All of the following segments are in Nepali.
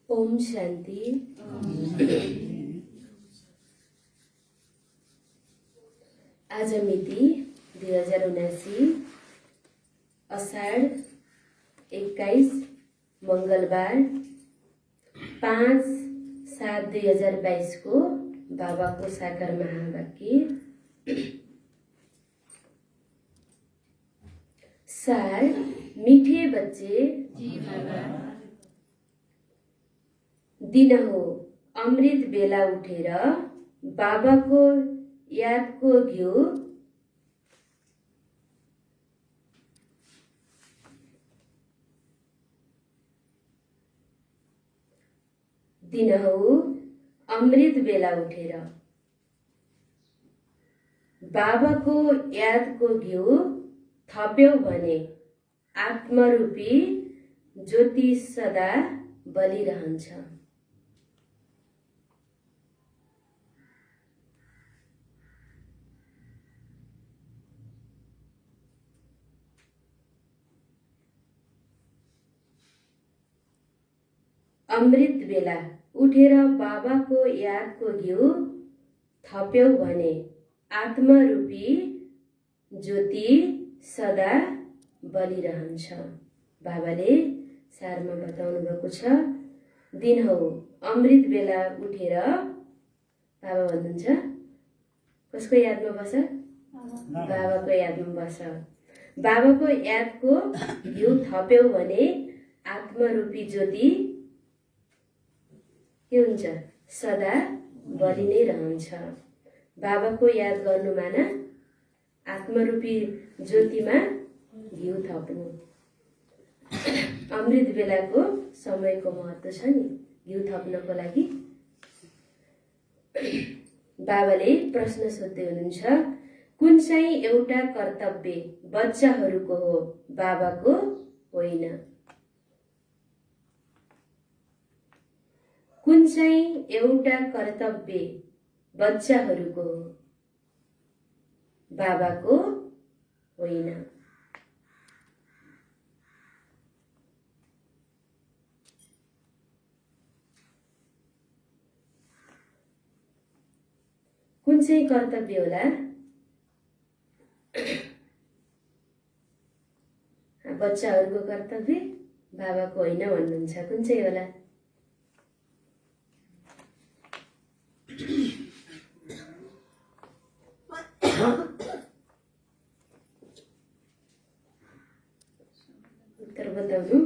ओम शांति। आज मिति 2079 अषाढ 21 मंगलबार 5/7/2022 को बाबा को साकार महावाक्य। सार मीठे बच्चे दिन हो अमृत बेला उठेर बाबा को याद को घिउ दिन हो अमृत बेला उठेर बाबा को याद को घिउ थप्यौ भने आत्मरूपी ज्योति सदा बलिरहन्छ। अमृत बेला उठेर बाबा को याद को घिउ थप्यौ भने आत्मरूपी ज्योति सदा बलिरहन्छ। बाबाले सारमा बताउनु भएको छ, दिन हौ अमृत बेला उठेर बाबा भन्नुहुन्छ कसको यादमा बस? बाबाको यादमा बस। बाबाको यादको घिउ थप्यौ भने आत्मरूपी ज्योति के हुन्छ? सदा बलि नै रहन्छ। बाबाको याद गर्नुमा न आत्मरूपी ज्योतिमा घिउ थप्नु। अमृत बेलाको समयको महत्त्व छ नि घिउ थप्नको लागि। बाबाले प्रश्न सोध्दै हुनुहुन्छ, कुन चाहिँ एउटा कर्तव्य बच्चाहरूको हो, बाबाको होइन? कुन चाहिँ एउटा कर्तव्य बच्चाहरूको हो, बाबाको होइन? कुन चाहिँ कर्तव्य होला? बच्चाहरूको कर्तव्य बाबाको होइन भन्नुहुन्छ। कुन चाहिँ होला? उत्तर बताउनु।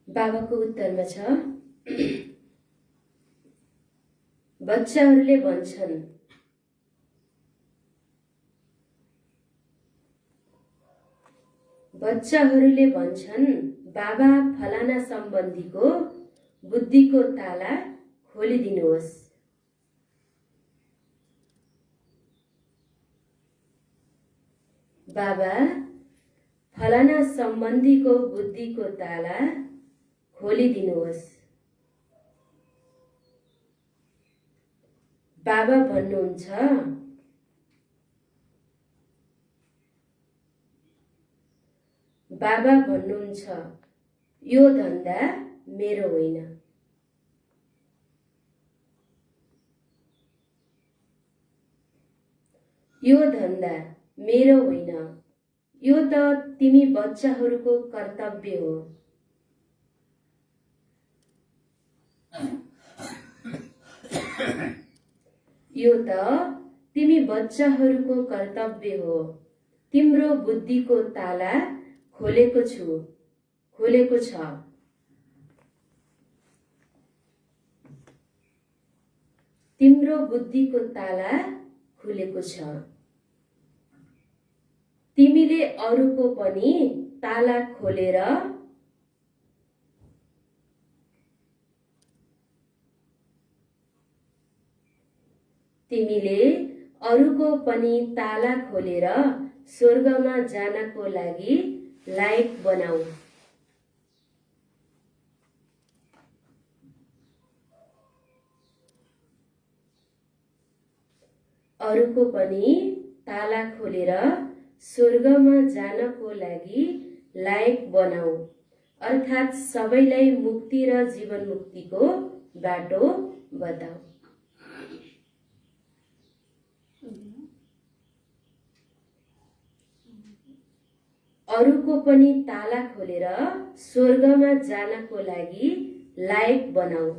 बाबाको उत्तरमा छ, बच्चाहरूले भन्छन् बाबा फलाना सम्बन्धीको बुद्धिको ताला खोलिदिनुहोस्। बाबा फलाना सम्बन्धीको बुद्धिको ताला खोलिदिनुहोस्। बाबा भन्नुहुन्छ यो धन्दा मेरो होइन। यो धन्दा मेरो होइन, यो त तिमी बच्चाहरूको कर्तव्य हो। यो त तिमी बच्चाहरूको कर्तव्य हो। तिम्रो बुद्धिको ताला खोलेको छ। तिम्रो बुद्धिको ताला खुलेको छ। तिमीले अरूको पनि ताला खोलेर स्वर्गमा जानको लागि लायक बनाऊ। अरूको पनि ताला खोलेर स्वर्गमा जानको लागि लायक बनाऊ, अर्थात् सबैलाई मुक्ति र जीवन मुक्तिको बाटो बताऊ। अरूको पनि ताला खोलेर स्वर्गमा जानको लागि लायक बनाऊ,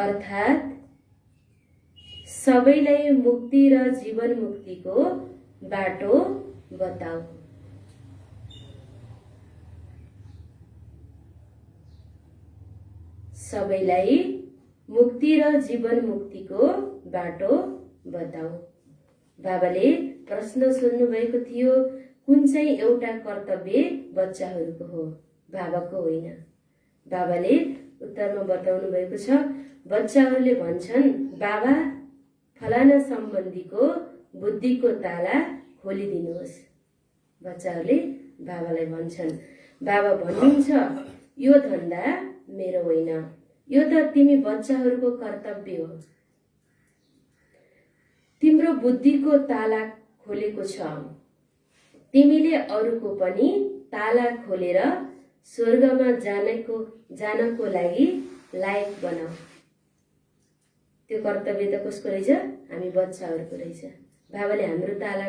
अर्थात् सबैलाई मुक्ति र जीवन मुक्तिको बाटो बताऊ। सबैलाई मुक्ति र जीवन मुक्तिको बाटो बताऊ। बाबाले प्रश्न सोध्नु भएको थियो, कुन चाहिँ एउटा कर्तव्य बच्चाहरूको हो, बाबाको होइन? बाबाले उत्तरमा बताउनु भएको छ, बच्चाहरूले भन्छन् बाबा फलाना सम्बन्धीको बुद्धिको ताला खोलिदिनुहोस्। बच्चाहरूले बाबालाई भन्छन्। बाबा भन्नुहुन्छ यो धन्दा मेरो होइन, यो त तिमी बच्चाहरूको कर्तव्य हो। तिम्रो बुद्धिको ताला खोलेको छ, तिमीले अरूको पनि ताला खोलेर स्वर्गमा जानको लागि लायक बनाऊ। त्यो कर्तव्य त कसको रहेछ? हामी बच्चाहरूको रहेछ। बाबाले हाम्रो ताला,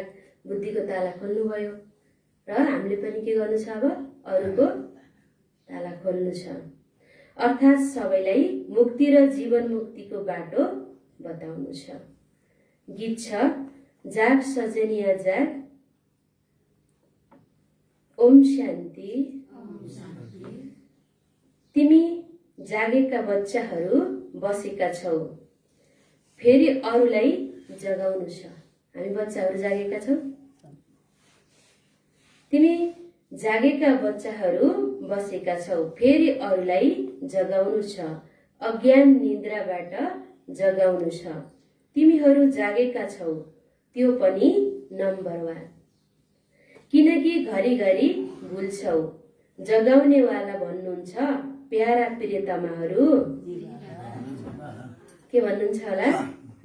बुद्धिको ताला खोल्नुभयो र हामीले पनि के गर्नु छ? अब अरूको ताला खोल्नु छ, अर्थात् सबैलाई मुक्ति र जीवन मुक्तिको बाटो बताउनु छ। गीत छ, जाग सजनिया जाग, ओम शान्ति। तिमी जागेका बच्चाहरू बसेका छौ, फेरि अरूलाई जगाउनु छ। हामी बच्चाहरू जागेका छौँ। तिमी जागेका बच्चाहरू बसेका छौ, फेरि अरूलाई जगाउनु छ, अज्ञान निद्राबाट जगाउनु छ। तिमीहरू जागेका छौ, त्यो पनि नम्बर 1, किनकि घरिघरि भुल्छौ। जगाउनेवाला भन्नुहुन्छ, प्यारा प्रियतमाहरू। के भन्नुहुन्छ होला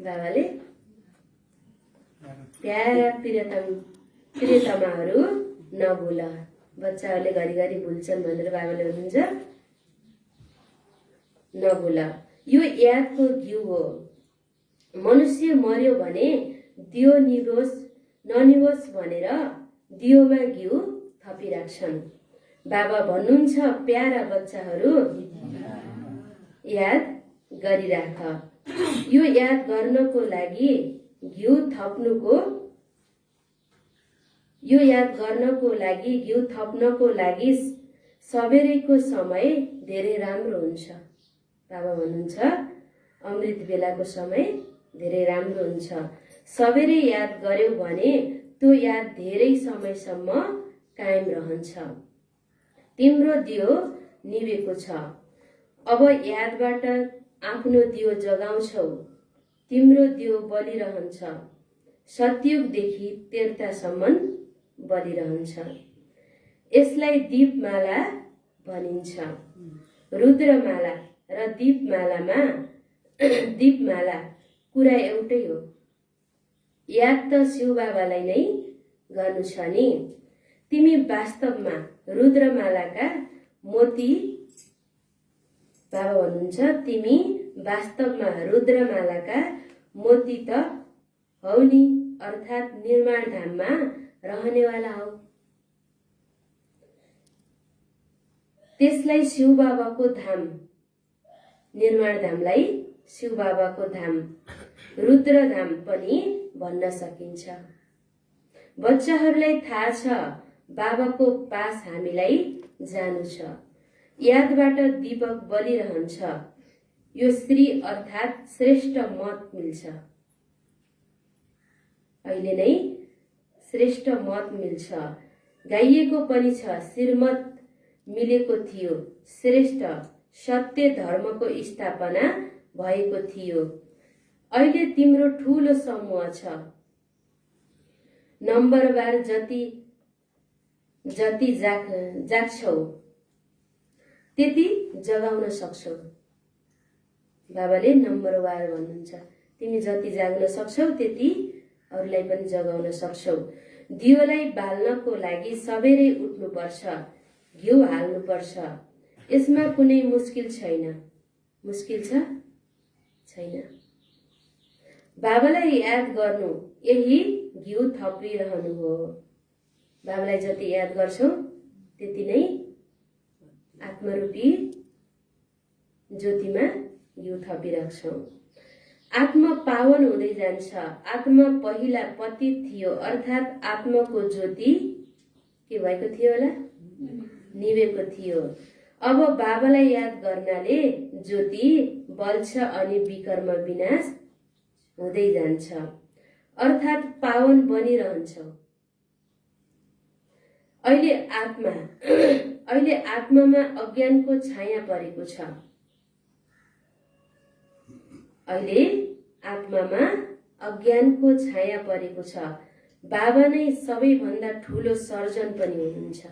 बाबाले? प्यारा प्रियतमाहरू नभुल। बच्चाहरूले घरिघरि भुल्छन् भनेर बाबाले भन्नुहुन्छ, नभुल। यो यादको घिउ हो। मनुष्य मर्यो भने दियो ननिवोस् भनेर दियोमा घिउ थपिराख्छन्। बाबा भन्नुहुन्छ, प्यारा बच्चाहरू याद गरिराख। यो याद गर्नको लागि घिउ थप्नको लागि सबेरैको समय धेरै राम्रो हुन्छ। बाबा भन्नुहुन्छ, अमृत बेलाको समय धेरै राम्रो हुन्छ। सबेरै याद गर्यो भने त्यो याद धेरै समयसम्म कायम रहन्छ। तिम्रो दियो निभेको छ, अब यादबाट आफ्नो दियो जगाउँछौ। तिम्रो दियो बलिरहन्छ, सतयुगदेखि तेर्तासम्म बलिरहन्छ। यसलाई दीपमाला भनिन्छ। रुद्रमाला र दीपमाला कुरा एउटै हो। याद त शिव बाबालाई नै गर्नु छ नि। तिमी वास्तवमा रुद्रमालाका मोती, बाबा भन्नुहुन्छ, तिमी वास्तवमा रुद्रमालाका मोती त हौ नि, अर्थात् निर्माण धाममा रहनेवाला हौ। त्यसलाई शिव बाबाको धाम, निर्माण धामलाई शिव बाबाको धाम, रुद्र धाम पनि भन्न सकिन्छ। बच्चाहरूलाई थाहा छ बाबाको पास हामीलाई जानु छ। यादबाट दीपक बलिरहन्छ। यो श्री अर्थात् श्रेष्ठ मत मिल्छ। अहिले नै श्रेष्ठ मत मिल्छ। गाइएको पनि छ, श्रीमत मिलेको थियो, श्रेष्ठ सत्य धर्मको स्थापना भएको थियो। अहिले तिम्रो ठूलो समूह छ। नम्बरवार जति जाग्छौ त्यति जगाउन सक्छौ। बाबाले नम्बरवार भन्नुहुन्छ, तिमी जति जाग्न सक्छौ त्यति अरूलाई पनि जगाउन सक्छौ। दियोलाई बाल्नको लागि सबेरै उठ्नुपर्छ, घिउ हाल्नुपर्छ। यसमा कुनै मुस्किल छैन। मुस्किल छ? छैन। बाबालाई याद गर्नु यही घिउ थपिरहनु हो। बाबालाई जति याद गर्छौ त्यति नै आत्मरूपी ज्योतिमा घिउ थपिराख्छौ। आत्मा पावन हुँदै जान्छ। आत्मा पहिला पतित थियो, अर्थात् आत्माको ज्योति के भएको थियो होला? निभेको थियो। अब बाबालाई याद गर्नाले ज्योति बल्छ अनि विकर्म विनाश हुँदै जान्छ, अर्थात् पावन बनिरहन्छौ। अहिले आत्मामा अज्ञानको छाया परेको छ। अहिले आत्मामा अज्ञानको छाया परेको छ। बाबा नै सबैभन्दा ठूलो सर्जन पनि हुनुहुन्छ।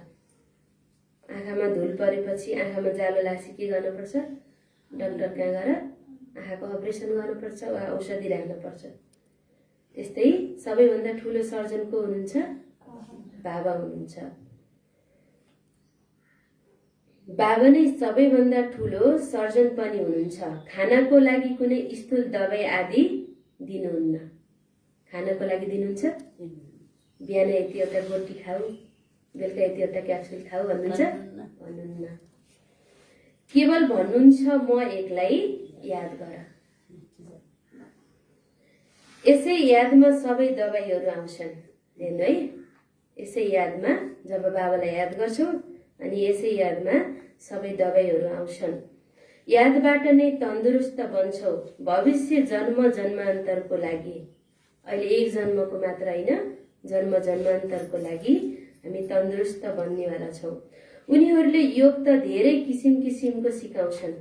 आँखामा धुल परेपछि आँखामा जालो लाग्छ के गर्नुपर्छ? डाक्टर कहाँ गएर आँखाको अपरेसन गर्नुपर्छ वा औषधि राख्नुपर्छ। त्यस्तै सबैभन्दा ठुलो सर्जन को हुनुहुन्छ? बाबा हुनुहुन्छ। बाबा नै सबैभन्दा ठुलो सर्जन पनि हुनुहुन्छ। खानाको लागि कुनै स्थूल दबाई आदि दिनुहुन्न। खानाको लागि दिनुहुन्छ? बिहान यतिवटा रोटी खाऊ, बेलुका यतिवटा क्याप्सुल खाऊ भन्नुहुन्छ? भन्नुहुन्न। केवल भन्नुहुन्छ म एकलाई याद गर। यसै यादमा सबै दबाईहरू आउँछन् हेर्नु है। यसै यादमा जब बाबालाई याद गर्छौ अनि यसै यादमा सबै दबाईहरू आउँछन्। यादबाट नै तन्दुरुस्त बन्छौ भविष्य जन्म जन्मान्तरको लागि। अहिले एक जन्मको मात्र होइन, जन्म जन्मान्तरको लागि हामी तन्दुरुस्त बन्नेवाला छौँ। उनीहरूले योग त धेरै किसिम किसिमको सिकाउँछन्।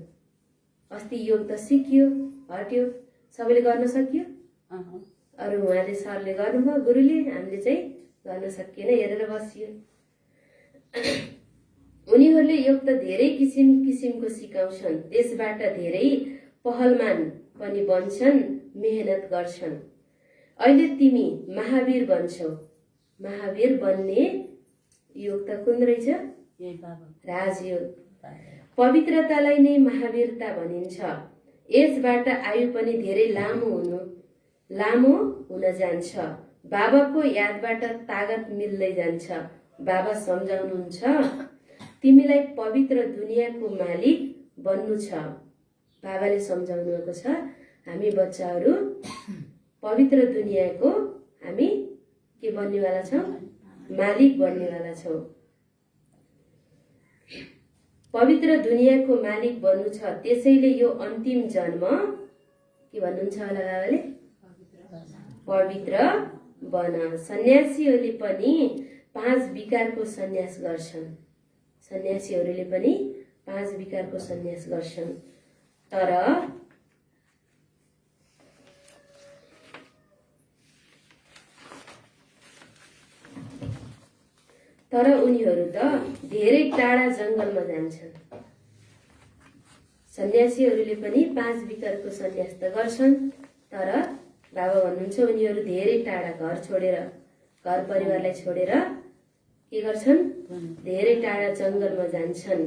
अस्ति योग त सिकियो, हट्यो, सबैले गर्न सकियो। अरू उहाँले सरले गर्नुभयो, गुरुले, हामीले चाहिँ गर्न सकिएन, हेरेर बसियो। उनीहरूले योग त धेरै किसिम किसिमको सिकाउँछन्। त्यसबाट धेरै पहलमान पनि बन्छन्, मेहनत गर्छन्। अहिले तिमी महावीर बन्छौ। महावीर बन्ने योग त कुन रहेछ? राजयोग। पवित्रतालाई नै महावीरता भनिन्छ। यसबाट आयु पनि धेरै लामो हुन जान्छ। बाबाको यादबाट तागत मिल्दै जान्छ। बाबा सम्झाउनुहुन्छ तिमीलाई पवित्र दुनियाँको मालिक बन्नु छ। बाबाले सम्झाउनु भएको छ हामी बच्चाहरू पवित्र दुनियाँको हामी के बन्नेवाला छौँ? मालिक बन्नेवाला छौँ। पवित्र दुनियाँको मालिक बन्नु छ। त्यसैले यो अन्तिम जन्म के भन्नुहुन्छ होला बाबाले? पवित्र बन। सन्यासीहरूले पनि 5 विकारको सन्यास गर्छन्। सन्यासीहरूले पनि 5 विकारको सन्यास गर्छन्। तर उनीहरू त धेरै टाढा जङ्गलमा जान्छन्। सन्यासीहरूले पनि 5 विकारको सन्यास त गर्छन्, तर बाबा भन्नुहुन्छ उनीहरू धेरै टाढा घर छोडेर, घर परिवारलाई छोडेर के गर्छन्? धेरै टाढा जङ्गलमा जान्छन्।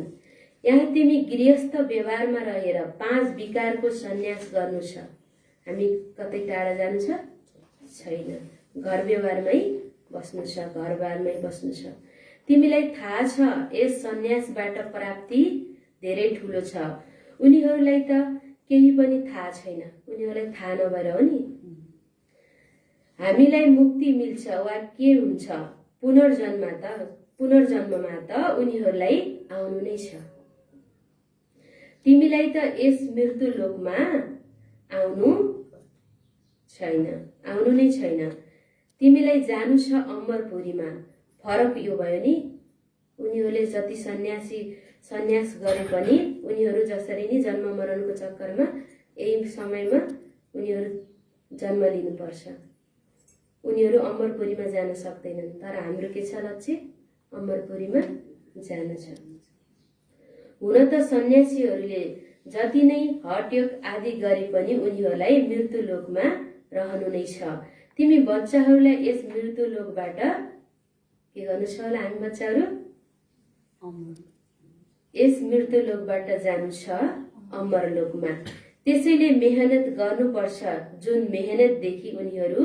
यहाँ तिमी गृहस्थ व्यवहारमा रहेर 5 विकारको सन्यास गर्नु छ। हामी कतै टाढा जानु छ? छैन। घर व्यवहारमै बस्नु छ, घरबारमै बस्नु छ। तिमीलाई थाहा छ यस सन्यासबाट प्राप्ति धेरै ठुलो छ। उनीहरूलाई त केही पनि थाहा छैन। उनीहरूलाई थाहा नभएर हो नि। हामीलाई मुक्ति मिल्छ वा के हुन्छ? पुनर्जन्ममा त उनीहरूलाई आउनु नै छ। तिमीलाई त यस मृत्यु लोकमा आउनु नै छैन। तिमीलाई जानु छ अमरपुरीमा। फरक यो भयो नि, उनीहरूले जति सन्यास गरे पनि उनीहरू जसरी नि जन्म मरणको चक्करमा यही समयमा उनीहरू जन्म लिनुपर्छ। उनीहरू अमरपुरीमा जान सक्दैनन्। तर हाम्रो के छ लक्ष्य? अमरपुरीमा जानु छ। हुन त सन्यासीहरूले जति नै हठयोग आदि गरे पनि उनीहरूलाई मृत्यु लोकमा रहनु नै छ। तिमी बच्चाहरूलाई यस मृत्यु लोकबाट के गर्नु छ होला? हामी बच्चाहरू यस मृत्यु लोकबाट जानु छ अमर लोकमा। त्यसैले मेहनत गर्नुपर्छ, जुन मेहनतदेखि उनीहरू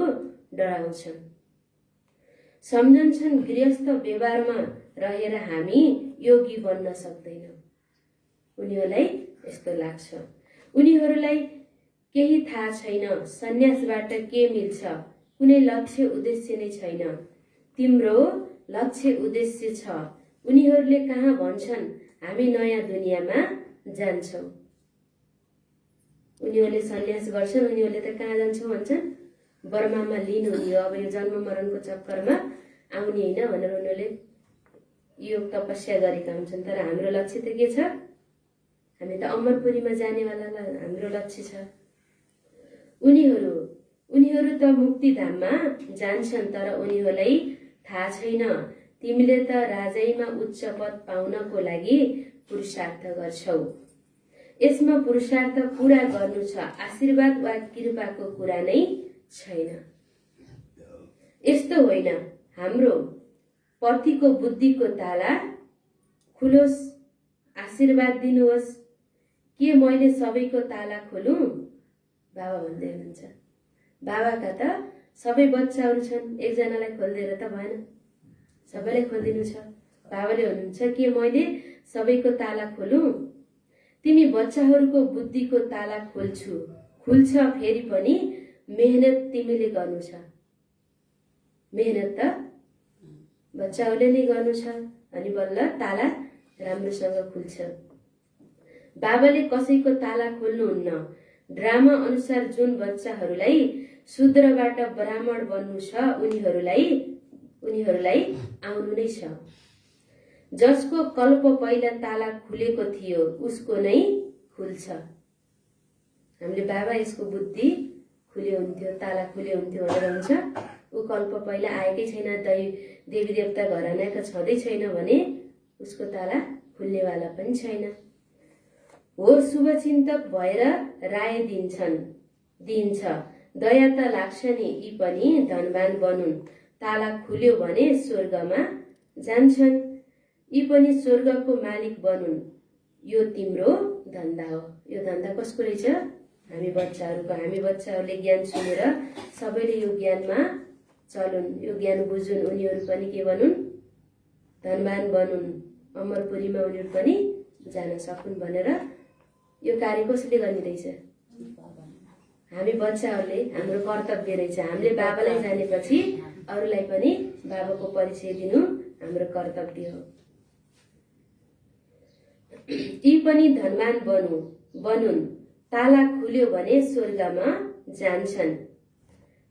डराउँछन्। सम्झन्छन् गृहस्थ व्यवहारमा रहेर हामी योगी बन्न सक्दैनौँ। उनीहरूलाई यस्तो लाग्छ। उनीहरूलाई केही थाहा छैन। सन्यासबाट के मिल्छ? कुनै लक्ष्य उद्देश्य नै छैन। तिम्रो लक्ष्य उद्देश्य छ। उनीहरूले कहाँ भन्छन् हामी नयाँ दुनियाँमा जान्छौँ। उनीहरूले सन्यास गर्छन्, उनीहरूले त कहाँ जान्छौँ भन्छन्? बर्मामा लिनु हुने, अब यो जन्म मरणको चक्करमा आउने होइन भनेर उनीहरूले योग तपस्या गरेका हुन्छन्। तर हाम्रो लक्ष्य त के छ? हामी त अमरपुरीमा जानेवाला हाम्रो लक्ष्य छ। उनीहरू त मुक्तिधाममा जान्छन्, तर उनीहरूलाई थाहा छैन तिमीले त राजाईमा उच्च पद पाउनको लागि पुरुषार्थ गर्छौ। यसमा पुरुषार्थ पूरा गर्नु छ, आशीर्वाद वा कृपाको कुरा नै छैन। यस्तो होइन, हाम्रो पतिको बुद्धिको ताला खुलोस्, आशीर्वाद दिनुहोस्। के मैले सबैको ताला खोलुँ? बाबा भन्दै हुनुहुन्छ। बाबाका त सबै बच्चाहरू छन्, एकजनालाई खोलिदिएर त भएन, सबैलाई खोलिदिनु छ। बाबाले हुनुहुन्छ, के मैले सबैको ताला खोलुँ? तिमी बच्चाहरूको बुद्धिको ताला खुल्छ, फेरि पनि मेहनत तिमीले गर्नु छ। मेहनत त बच्चाहरूले नै गर्नु छ, अनि बल्ल ताला राम्रोसँग खुल्छ। बाबाले कसैको ताला खोल्नुहुन्न। ड्रामा अनुसार जुन बच्चाहरूलाई शूद्रबाट ब्राह्मण बन्नु छ उनीहरूलाई आउनु नै छ। जसको कल्प पहिला ताला खुलेको थियो उसको नै खुल्छ। हामीले बाबा यसको बुद्धि खुले हुन्थ्यो, ताला खुले हुन्थ्यो भनेर हुन्छ। ऊ कल्प पहिला आएकै छैन, देवी देवता घरानाका छँदै छैन भने उसको ताला खुल्नेवाला पनि छैन। हो, शुभचिन्तक भएर राय दिन्छ, दया त लाग्छ नि, यी पनि धनवान बनुन्। ताला खुल्यो भने स्वर्गमा जान्छन्, यी पनि स्वर्गको मालिक बनुन्। यो तिम्रो धन्दा हो। यो धन्दा कसको रहेछ? हामी बच्चाहरूको। हामी बच्चाहरूले ज्ञान सुनेर सबैले यो ज्ञानमा चलुन्, यो ज्ञान बुझुन्, उनीहरू पनि के बनुन्? धनवान बनुन्, अमरपुरीमा उनीहरू पनि जान सकुन् भनेर यो कार्य कसले गर्ने रहेछ? हामी बच्चाहरूले। हाम्रो कर्तव्य रहेछ। हामीले बाबालाई जानेपछि अरूलाई पनि बाबाको परिचय दिनु हाम्रो कर्तव्य हो। यी पनि धनवान बनुन्, ताला खुल्यो भने स्वर्गमा जान्छन्,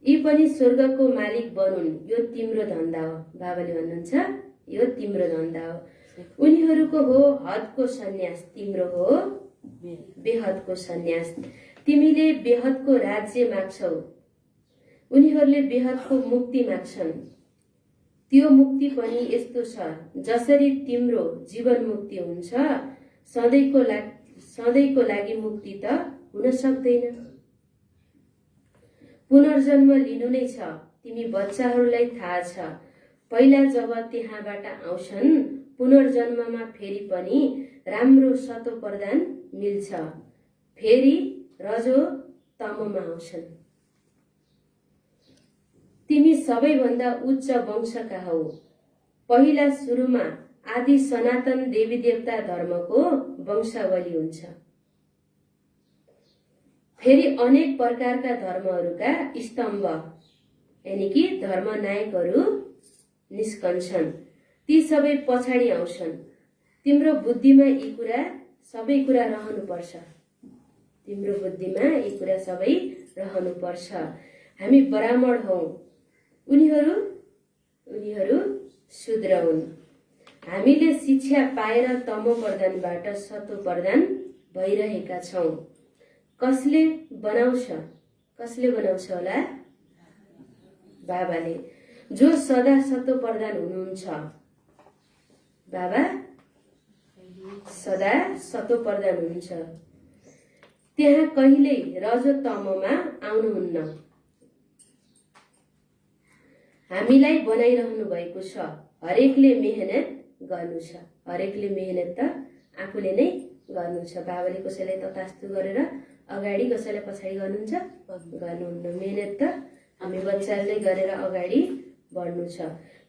यी पनि स्वर्गको मालिक बनुन्। यो तिम्रो धन्दा हो। बाबाले भन्नुहुन्छ, यो तिम्रो धन्दा हो। उनीहरूको हो हदको सन्यास, तिम्रो हो बेहदको सन्यास। तिमीले बेहदको राज्य माग्छौ, उनीहरूले बेहदको मुक्ति माग्छन्। त्यो मुक्ति पनि यस्तो छ, जसरी तिम्रो जीवन मुक्ति हुन्छ, सधैँको लागि मुक्ति त हुन सक्दैन। पुनर्जन्म लिनु नै छ। तिमी बच्चाहरूलाई थाहा छ, पहिला जब त्यहाँबाट आउँछन् पुनर्जन्ममा फेरि पनि राम्रो सतो प्रदान मिल्छ, फेरि रजो तमोमा आउँछन्। तिमी सबैभन्दा उच्च वंशका हौ। पहिला सुरुमा आदि सनातन देवी देवता धर्मको वंशावली हुन्छ, फेरि अनेक प्रकारका धर्महरूका स्तम्भ यानि कि धर्मनायकहरू निस्कन्छन्, ती सबै पछाडि आउँछन्। तिम्रो बुद्धिमा यी सबै कुरा रहनुपर्छ। तिम्रो बुद्धिमा यी कुरा सबै रहनुपर्छ। हामी ब्राह्मण हौ, उनीहरू शूद्र हुन्। हामीले शिक्षा पाएर तमो प्रदानबाट सतो प्रदान भइरहेका छौं। कसले बनाउँछ होला? बाबाले, जो सदा सतो प्रदान हुनुहुन्छ। बाबा सदा सतो प्रदान हुनुहुन्छ, त्यहाँ कहिल्यै रजो तमोमा आउनुहुन्न। हामीलाई बनाइरहनु भएको छ। हरेकले मेहनत गर्नु छ। हरेकले मेहनत त आफूले नै गर्नु छ। बाबाले कसैलाई ततास्तु गरेर अगाडि, कसैलाई पछाडि गर्नुहुन्छ? गर्नुहुन्न। मेहनत त हामी बच्चाहरूले गरेर अगाडि बढ्नु छ।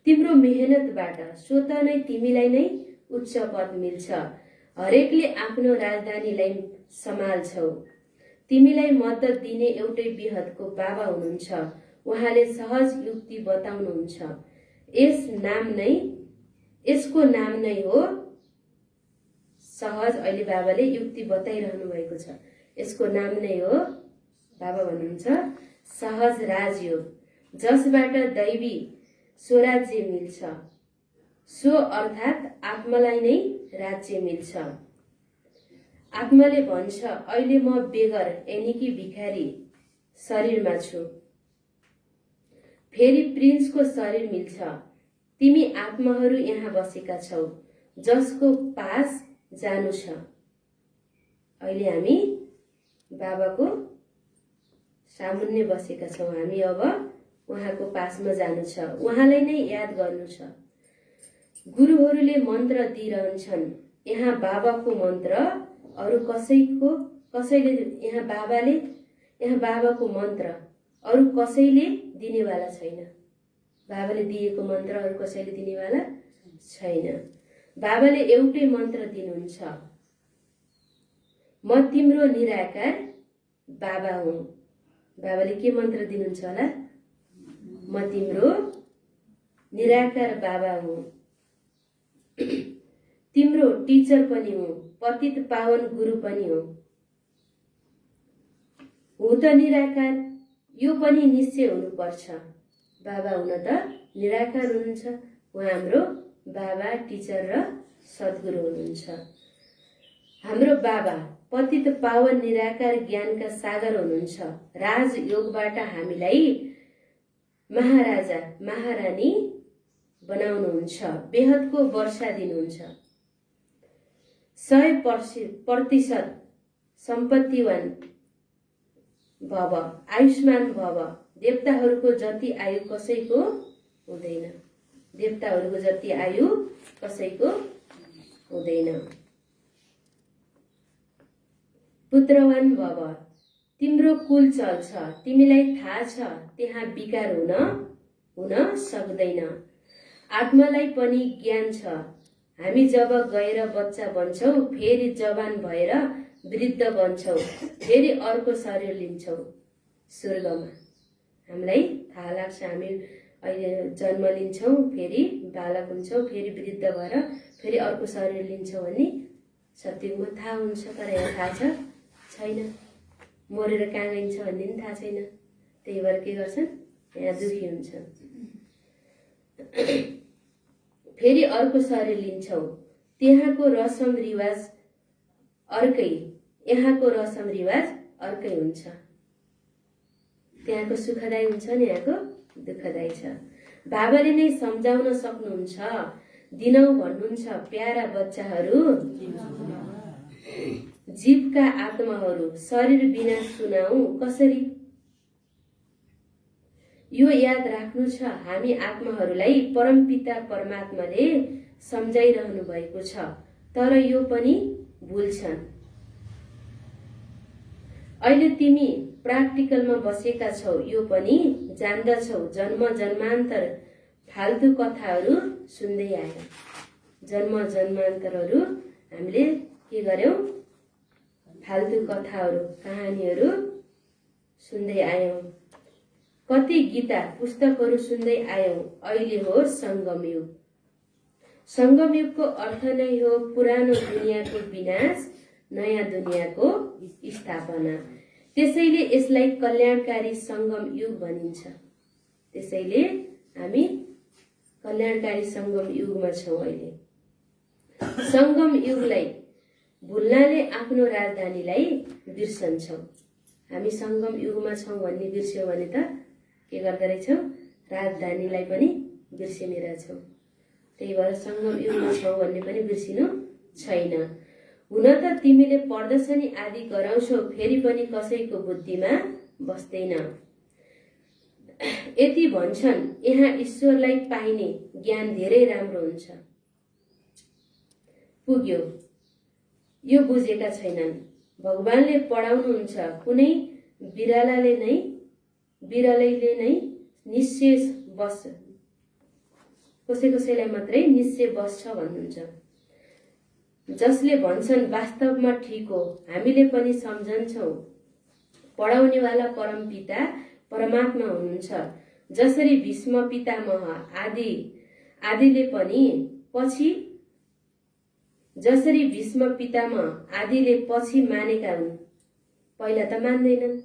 तिम्रो मेहनतबाट स्वतः नै तिमीलाई नै उच्च पद मिल्छ। हरेकले आफ्नो राजधानीलाई सम्हाल्छौ। तिमीलाई मद्दत दिने एउटै बेहदको बाबा हुनुहुन्छ। उहाँले सहज युक्ति बताउनुहुन्छ। यसको नाम नै हो सहज। अहिले बाबाले युक्ति बताइरहनु भएको छ। यसको नाम नै हो, बाबा भन्नुहुन्छ, सहज राजयोग, जसबाट दैवी स्वराज्य मिल्छ। सो अर्थात् आत्मालाई नै राज्य मिल्छ। आत्माले भन्छ, अहिले म बेगर यानि कि भिखारी शरीरमा छु, फेरि प्रिन्सको शरीर मिल्छ। तिमी आत्माहरू यहाँ बसेका छौ जसको पास जानु छ। अहिले हामी बाबाको सामुन्ने बसेका छौँ। हामी अब उहाँको पासमा जानु छ, उहाँलाई नै याद गर्नु छ। गुरुहरूले मन्त्र दिइरहन्छन्। यहाँ बाबाको मन्त्र अरू कसैले यहाँ बाबाको मन्त्र अरू कसैले दिनेवाला छैन। बाबाले दिएको मन्त्र अरू कसैले दिनेवाला छैन। बाबाले एउटै मन्त्र दिनुहुन्छ, म तिम्रो निराकार बाबा हुँ। बाबाले के मन्त्र दिनुहुन्छ होला? म तिम्रो निराकार बाबा हुँ, तिम्रो टिचर पनि हुँ, पतित पावन गुरु पनि हुँ। हो त निराकार, यो पनि निश्चय हुनुपर्छ। बाबा हुन त निराकार हुनुहुन्छ। उहाँ हाम्रो बाबा, टिचर र सद्गुरु हुनुहुन्छ। हाम्रो बाबा पतित पावन निराकार ज्ञानका सागर हुनुहुन्छ। राजयोगबाट हामीलाई महाराजा महारानी बनाउनुहुन्छ, बेहदको वर्षा दिनुहुन्छ। 100% सम्पत्तिवान भव, आयुष्मान भव। देवताहरूको जति आयु कसैको हुँदैन। देवताहरूको जति आयु कसैको हुँदैन। पुत्रवान भव, तिम्रो कुल चल्छ, तिमीलाई थाहा छ त्यहाँ विकार हुन सक्दैन। आत्मालाई पनि ज्ञान छ। हामी जब गएर बच्चा बन्छौँ, फेरि जवान भएर वृद्ध बन्छौँ, फेरि अर्को शरीर लिन्छौँ स्वर्गमा। हामीलाई थाहा लाग्छ हामी अहिले जन्म लिन्छौँ, फेरि बालक हुन्छौँ, फेरि वृद्ध भएर फेरि अर्को शरीर लिन्छौँ भन्ने सत्यमा थाहा हुन्छ। तर यहाँ थाहा छैन। मरेर कहाँ गइन्छ भन्ने पनि थाहा छैन। त्यही भएर के गर्छन्? यहाँ दुखी हुन्छन्। फेरि अर्को शरीर लिन्छौँ, त्यहाँको रसम रिवाज अर्कै, यहाँको रसम रिवाज अर्कै हुन्छ। त्यहाँको सुखदायी हुन्छ नि, यहाँको दुःखदायी छ। बाबाले नै सम्झाउन सक्नुहुन्छ, दिनौ भन्नुहुन्छ प्यारा बच्चाहरू, जीवका आत्माहरू शरीर बिना सुनाऊ कसरी। यो याद राख्नु छ, हामी आत्माहरूलाई परमपिता परमात्माले सम्झाइरहनु भएको छ, तर यो पनि भुल्छन्। अहिले तिमी प्र्याक्टिकलमा बसेका छौ, यो पनि जान्दछौ। जन्म जन्मान्तर फाल्तु कथाहरू सुन्दै आयौ। जन्म जन्मान्तरहरू हामीले के गर्यौं? फाल्तु कथाहरू, कहानीहरू सुन्दै आयौं। कति गीता पुस्तकहरू सुन्दै आयौं। अहिले हो संगम युग। संगम युगको अर्थ नै हो पुरानो दुनियाँको विनाश, नयाँ दुनियाँको स्थापना। त्यसैले यसलाई कल्याणकारी संगम युग भनिन्छ। त्यसैले हामी कल्याणकारी संगम युगमा छौं। अहिले संगम युगलाई भुल्नाले आफ्नो राजधानीलाई बिर्सन्छौं। हामी संगम युगमा छौं भन्ने बिर्स्यौं भने त के गर्दै रहेछौं? राजधानीलाई पनि बिर्सिने रहेछौं। त्यही भएर संगम युगमा छौं भन्ने पनि बिर्सिनु छैन। हुन त तिमीले प्रदर्शनी आदि गराउँछौ, फेरि पनि कसैको बुद्धिमा बस्दैन। यति भन्छन्, यहाँ ईश्वरलाई पाइने ज्ञान धेरै राम्रो हुन्छ। पुग्यो, यो बुझेका छैनन्। भगवानले पढाउनुहुन्छ, कुनै बिरालैले नै निश्चय बस्छ, कसैलाई मात्रै निश्चय बस्छ भन्नुहुन्छ। जसले भन्छन् वास्तवमा ठिक हो, हामीले पनि सम्झन्छौं। पढाउनेवाला परमपिता परमात्मा हुनुहुन्छ। जसरी भीष्म पितामह आदिले पछि मानेका हुन्, पहिला त मान्दैनन्।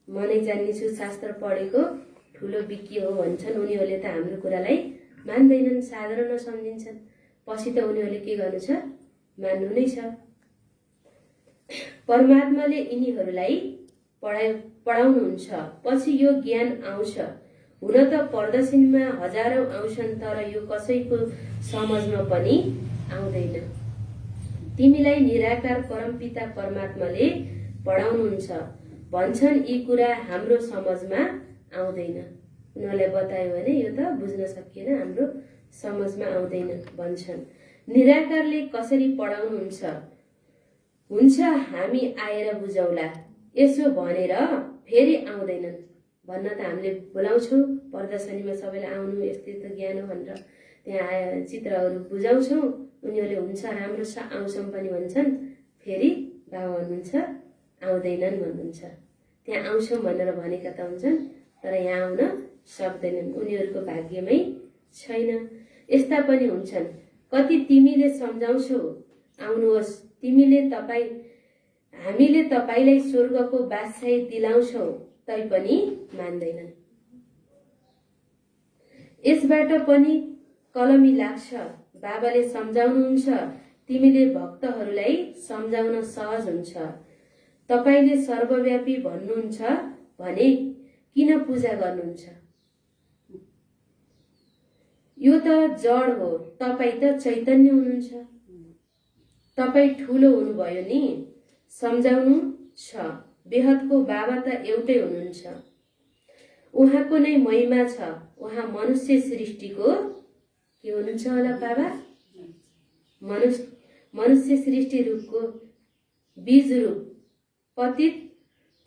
म नै जान्नेछु, शास्त्र पढेको ठुलो विज्ञ हो भन्छन्। उनीहरूले त हाम्रो कुरालाई मान्दैनन्, साधारण सम्झिन्छन्। पछि त उनीहरूले के गर्नु छ? मान्नु नै छ। परमात्माले यिनीहरूलाई पढाउनुहुन्छ, पछि यो ज्ञान आउँछ। हुन त प्रदर्शनीमा हजारौं आउँछन्, तर यो कसैको समझमा पनि आउँदैन। तिमीलाई निराकार परमपिता परमात्माले पढाउनुहुन्छ भन्छन्, यी कुरा हाम्रो समझमा आउँदैन। उनीहरूलाई बतायो भने यो त बुझ्न सकिएन, हाम्रो समझमा आउँदैन भन्छन्। निराकारले कसरी पढाउनुहुन्छ? हुन्छ हामी आएर बुझौला, यसो भनेर फेरि आउँदैनन्। भन्न त हामीले बोलाउँछौँ प्रदर्शनीमा सबैलाई आउनु, यस्तो यस्तो ज्ञान हो भनेर त्यहाँ आएर चित्रहरू बुझाउँछौँ, उनीहरूले हुन्छ राम्रो छ आउँछौँ पनि भन्छन्, फेरि बाबा भन्नुहुन्छ आउँदैनन् भन्नुहुन्छ। त्यहाँ आउँछौँ भनेर भनेका त हुन्छन्, तर यहाँ आउन सक्दैनन्, उनीहरूको भाग्यमै छैन। यस्ता पनि हुन्छन्, कति तिमीले सम्झाउँछौ आउनुहोस्, हामीले तपाईलाई स्वर्गको बादशाही दिलाउँछौ, तैपनि मान्दैनन्। यसबाट पनि कलमी लाग्छ। बाबाले सम्झाउनुहुन्छ, तिमीले भक्तहरूलाई सम्झाउन सहज हुन्छ। तपाईले सर्वव्यापी भन्नुहुन्छ भने किन पूजा गर्नुहुन्छ? यो त जड हो, तपाईँ त चैतन्य हुनुहुन्छ। तपाईँ ठुलो हुनुभयो नि, सम्झाउनु छ। बेहदको बाबा त एउटै हुनुहुन्छ, उहाँको नै महिमा छ। उहाँ मनुष्य सृष्टिको के हुनुहुन्छ होला बाबा? मनुष्य सृष्टि रूपको बीज रूप पतित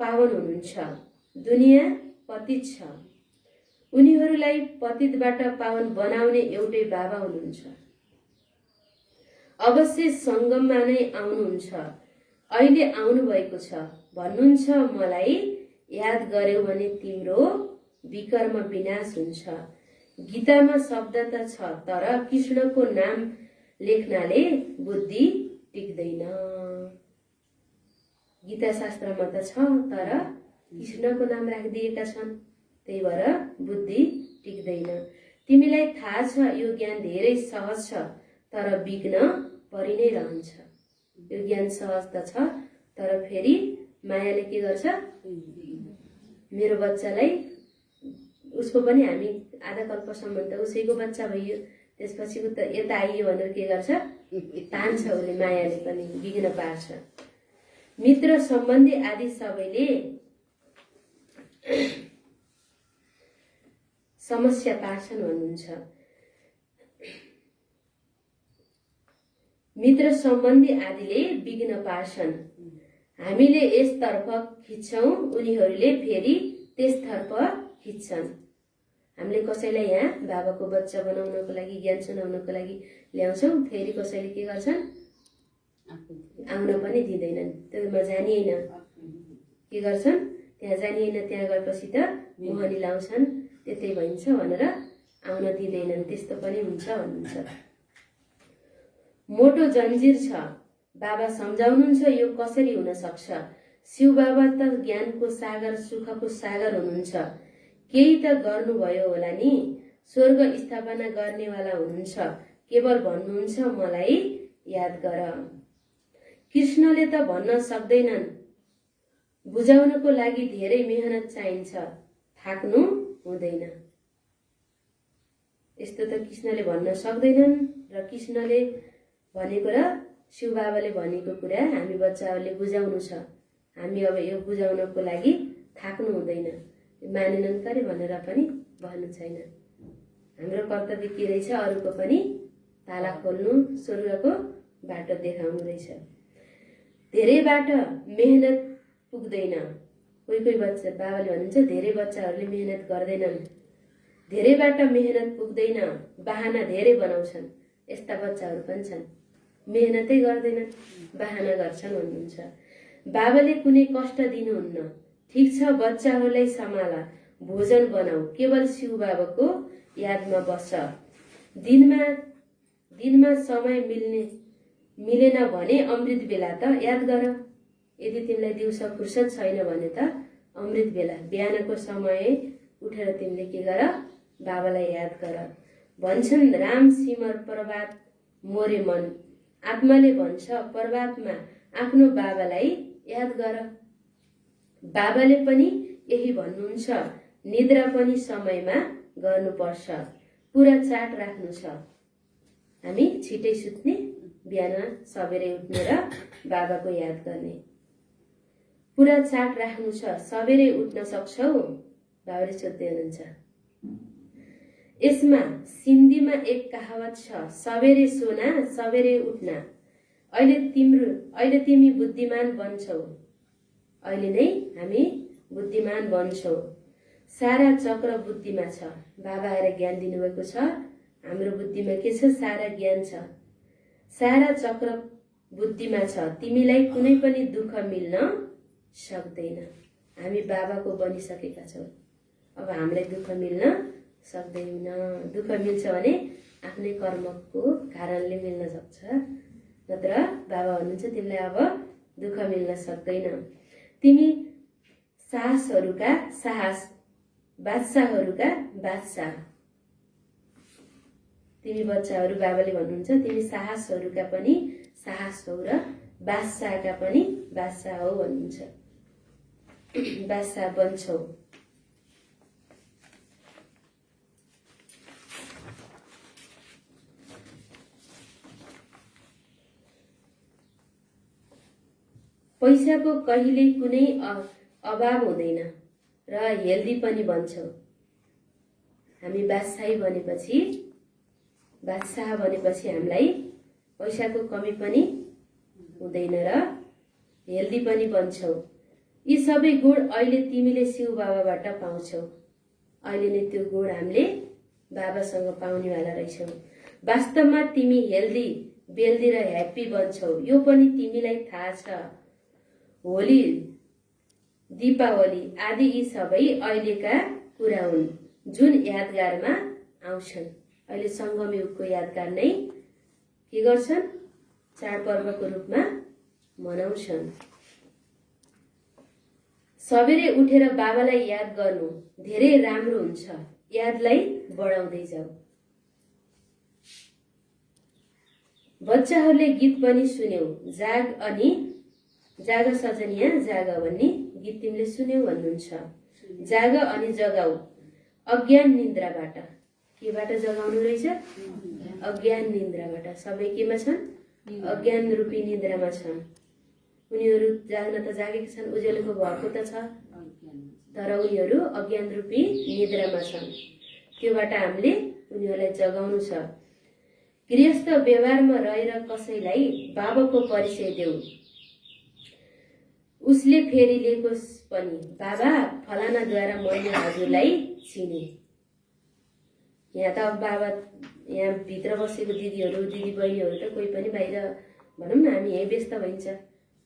पावन हुनुहुन्छ। दुनियाँ पतित छ, उनीहरूलाई पतितबाट पावन बनाउने एउटै बाबा हुनुहुन्छ। अवश्य सङ्गममा नै आउनुहुन्छ, अहिले आउनु भएको छ। भन्नुहुन्छ मलाई याद गर्यौ भने तिम्रो विकर्म विनाश हुन्छ। गीतामा शब्द त छ, तर कृष्णको नाम लेख्नाले बुद्धि टिक्दैन। गीता शास्त्रमा त छ, तर कृष्णको नाम राखिदिएका छन्, त्यही भएर बुद्धि टिक्दैन। तिमीलाई थाहा छ यो ज्ञान धेरै सहज छ, तर विघ्न परि नै रहन्छ। यो ज्ञान सहज त छ, तर फेरि मायाले के गर्छ? मेरो बच्चालाई, उसको पनि हामी आधा कल्पसम्म त उसैको बच्चा भइयो, त्यसपछि त यता आइयो भनेर के गर्छ? तान्छ उसले, मायाले पनि विघ्न पार्छ। मित्र सम्बन्धी आदि सबैले समस्या पार्छन् भन्नुहुन्छ। मित्र सम्बन्धी आदिले विघ्न पार्छन्। हामीले यसतर्फ खिच्छौँ, उनीहरूले फेरि त्यसतर्फ खिच्छन्। हामीले कसैलाई यहाँ बाबाको बच्चा बनाउनको लागि, ज्ञान सुनाउनको लागि ल्याउँछौँ, फेरि कसैले के गर्छन्? आउन पनि दिँदैनन्। त्योमा जानिएन के गर्छन्? त्यहाँ जानिएन, त्यहाँ गएपछि त मोहनी लाउँछन्, त्यतै भइन्छ भनेर आउन दिँदैनन्। त्यस्तो पनि हुन्छ भन्नुहुन्छ। मोटो जन्जिर छ। बाबा सम्झाउनुहुन्छ यो कसरी हुन सक्छ? शिव बाबा त ज्ञानको सागर, सुखको सागर हुनुहुन्छ। केही त गर्नुभयो होला नि, स्वर्ग स्थापना गर्नेवाला हुनुहुन्छ। केवल भन्नुहुन्छ मलाई याद गर। कृष्णले त भन्न सक्दैनन्, बुझाउनको लागि धेरै मेहनत चाहिन्छ, थाक्नु हुँदैन। यस्तो त कृष्णले भन्न सक्दैनन्, र कृष्णले भनेको र शिव बाबाले भनेको कुरा हामी बच्चाहरूले बुझाउनु छ। हामी अब यो बुझाउनको लागि थाक्नु हुँदैन। मानेनन् करे भनेर पनि भन्नु छैन। हाम्रो कर्तव्य के रहेछ? अरूको पनि ताला खोल्नु, स्वर्गको बाटो देखाउनु रहेछ। धेरै बाटो मेहनत पुग्दैन। कोही कोही बच्चा, बाबाले भन्नुहुन्छ धेरै बच्चाहरूले मेहनत गर्दैनन्, धेरै बाटो मेहनत पुग्दैन, बहाना धेरै बनाउँछन्। यस्ता बच्चाहरू पनि छन्, मेहनतै गर्दैनन्, बहाना गर्छन् भन्नुहुन्छ। बाबाले कुनै कष्ट दिनुहुन्न। ठिक छ, बच्चाहरूलाई सम्हाला, भोजन बनाऊ, केवल शिव बाबाको यादमा बस्छ। दिनमा समय मिलेन भने अमृत बेला त याद गर। यदि तिमीलाई दिउँसो फुर्सद छैन भने त अमृत बेला, बिहानको समय उठेर तिमीले के गर? बाबालाई याद गर। भन्छन् राम सिमर प्रभात मोरे मन। आत्माले भन्छ प्रभातमा आफ्नो बाबालाई याद गर। बाबाले पनि यही भन्नुहुन्छ, निद्रा पनि समयमा गर्नुपर्छ। पुरा चाट राख्नु छ। हामी छिटै सुत्ने, बिहान सबेरै उठ्ने र बाबाको याद गर्ने। पुरा चाट राख्नु छ। सबेरै उठ्न सक्छौ? बाबाले सोध्दै हुनुहुन्छ। यसमा सिन्धीमा एक कहावत छ, सबेरै सोना सबेरै उठ्ना। अहिले तिमी बुद्धिमान बन्छौ। अहिले नै हामी बुद्धिमान बन्छौ। सारा चक्र बुद्धिमा छ। बाबा आएर ज्ञान दिनुभएको छ। हाम्रो बुद्धिमा के छ? सारा ज्ञान छ। सारा चक्र बुद्धिमा छ। तिमीलाई कुनै पनि दुःख मिल्न सक्दैन। हामी बाबाको बनिसकेका छौँ। अब हामीलाई दुःख मिल्न सक्दैन। दुःख मिल्छ भने आफ्नै कर्मको कारणले मिल्न सक्छ, नत्र बाबा भन्नुहुन्छ तिमीलाई अब दुःख मिल्न सक्दैन। तिमी साहसहरूका साहस, बादशाहहरूका बादशाह। तिमी बच्चाहरू, बाबाले भन्नुहुन्छ तिमी साहसहरूका पनि साहस हौ र बादशाहका पनि बादशाह हौ भन्नुहुन्छ। बादशाह बन्छौ। पैसाको कहिल्यै कुनै अभाव हुँदैन र हेल्दी पनि बन्छौ। हामी बादशाह बनेपछि हामीलाई पैसाको कमी पनि हुँदैन र हेल्दी पनि बन्छौ। यी सबै गुण अहिले तिमीले शिव बाबाबाट पाउँछौ। अहिले नै त्यो गुण हामीले बाबासँग पाउनेवाला रहेछौ। वास्तवमा तिमी हेल्दी, वेल्दी र ह्याप्पी बन्छौ। यो पनि तिमीलाई थाहा छ। होली, दीपावली आदि यी सबै अहिलेका कुरा हुन् जुन यादगारमा आउँछन्। अहिले सङ्गम युगको यादगार नै के गर्छन्? चाडपर्वको रूपमा मनाउँछन्। सबेरै उठेर बाबालाई याद गर्नु धेरै राम्रो हुन्छ। यादलाई बढाउँदै जाऊ। बच्चाहरूले गीत पनि सुन्यौ। जाग सजनिया जाग भन्ने गीत तिमीले सुन्यौ भन्नुहुन्छ। जाग अनि जगाऊ अज्ञान निन्द्राबाट। केबाट जगाउनु रहेछ? अज्ञान निन्द्राबाट। सबै केमा छन्? अज्ञान रूपी निन्द्रामा छन्। उनीहरू जाग्न त जागेका छन्, उज्यालोको भएको त छ, तर उनीहरू अज्ञान रूपी निद्रामा छन्। त्योबाट हामीले उनीहरूलाई जगाउनु छ। गृहस्थ व्यवहारमा रहेर कसैलाई बाबाको परिचय देऊ। उसले फेरि लेखोस् पनि, बाबा फलानाद्वारा मैले हजुरलाई चिने। यहाँ त अब बाबा, यहाँ भित्र बसेको दिदीहरू, दिदीबहिनीहरू त कोही पनि बाहिर, भनौँ न हामी यहीँ व्यस्त भइन्छ।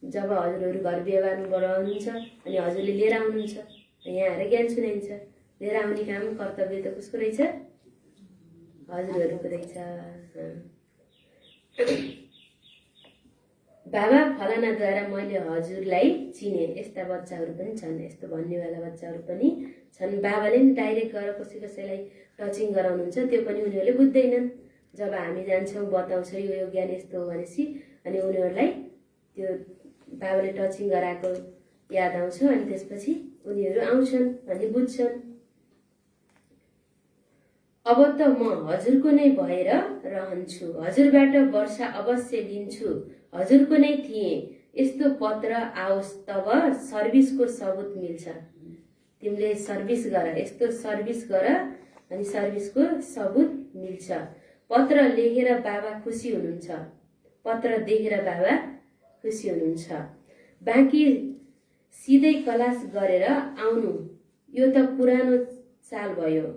जब हजुरहरू घर व्यवहारमा रहनुहुन्छ अनि हजुरले लिएर आउनुहुन्छ, यहाँ आएर ज्ञान सुनाइन्छ। लिएर आउने काम, कर्तव्य त कसको रहेछ? हजुरहरूको रहेछ। बाबा फलानाद्वारा मैले हजुरलाई चिने। यस्ता बच्चाहरू पनि छन्, यस्तो भन्नेवाला बच्चाहरू पनि छन्। बाबाले पनि डाइरेक्ट गएर कसैलाई टचिङ गराउनुहुन्छ, त्यो पनि उनीहरूले बुझ्दैनन्। जब हामी जान्छौँ, बताउँछौँ यो ज्ञान यस्तो हो भनेपछि, अनि उनीहरूलाई त्यो बाबाले टचिङ गराएको याद आउँछ। अनि त्यसपछि उनीहरू आउँछन् अनि बुझ्छन्। अब त म हजुरको नै भएर रहन्छु। हजुरबाट वर्षा अवश्य लिन्छु। हजुरको नै थिएँ। यस्तो पत्र आओस् तब सर्भिसको सबुत मिल्छ। तिमीले सर्भिस गर, यस्तो सर्भिस गर अनि सर्भिसको सबुत मिल्छ। पत्र लेखेर बाबा खुसी हुनुहुन्छ। पत्र देखेर बाबा खुसी हुनुहुन्छ। बाँकी सिधै क्लास गरेर आउनु, यो त पुरानो चाल भयो।